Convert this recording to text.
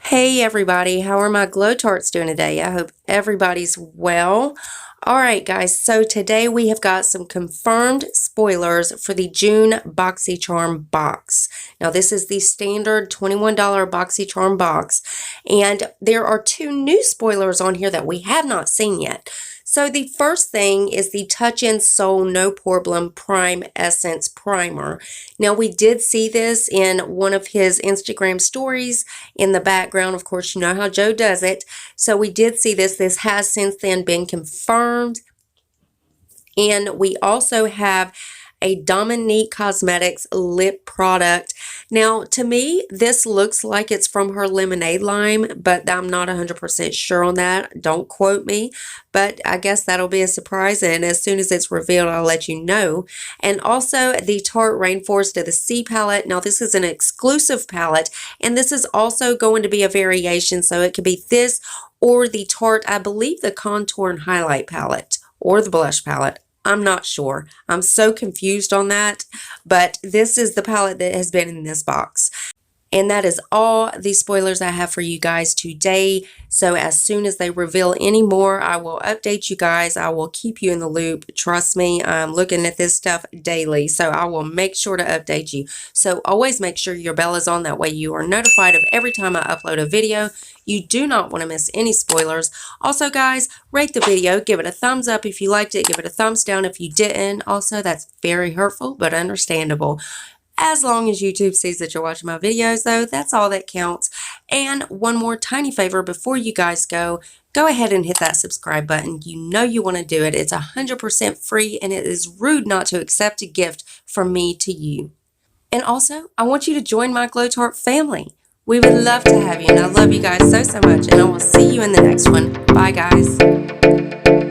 Hey everybody, how are my Glow Tarts doing today? I hope everybody's well. Alright guys, so today we have got some confirmed spoilers for the June BoxyCharm box. Now this is the standard $21 BoxyCharm box, and there are two new spoilers on here that we have not seen yet. So the first thing is the Touch in Soul No Problem Prime Essence Primer. Now we did see this in one of his Instagram stories in the background. Of course, you know how Joe does it. So we did see this. This has since then been confirmed. And we also have a Dominique Cosmetics lip product. Now, to me, this looks like it's from her Lemonade line, but I'm not 100% sure on that. Don't quote me, but I guess that'll be a surprise, and as soon as it's revealed, I'll let you know. And also the Tarte Rainforest of the Sea palette. Now, this is an exclusive palette, and this is also going to be a variation, so it could be this or the Tarte, I believe, the Contour and Highlight palette or the Blush palette. I'm not sure. I'm so confused on that, but this is the palette that has been in this box. And that is all the spoilers I have for you guys today. So as soon as they reveal any more, I will update you guys. I will keep you in the loop. Trust me, I'm looking at this stuff daily, so I will make sure to update you. So always make sure your bell is on. That way you are notified of every time I upload a video. You do not want to miss any spoilers. Also, guys, rate the video. Give it a thumbs up if you liked it. Give it a thumbs down if you didn't. Also, that's very hurtful, but understandable. As long as YouTube sees that you're watching my videos, though, that's all that counts. And one more tiny favor before you guys go ahead and hit that subscribe button. You know you want to do it. It's 100% free, and it is rude not to accept a gift from me to you. And also, I want you to join my Glow Tart family. We would love to have you, and I love you guys so much, and I will see you in the next one. Bye, guys.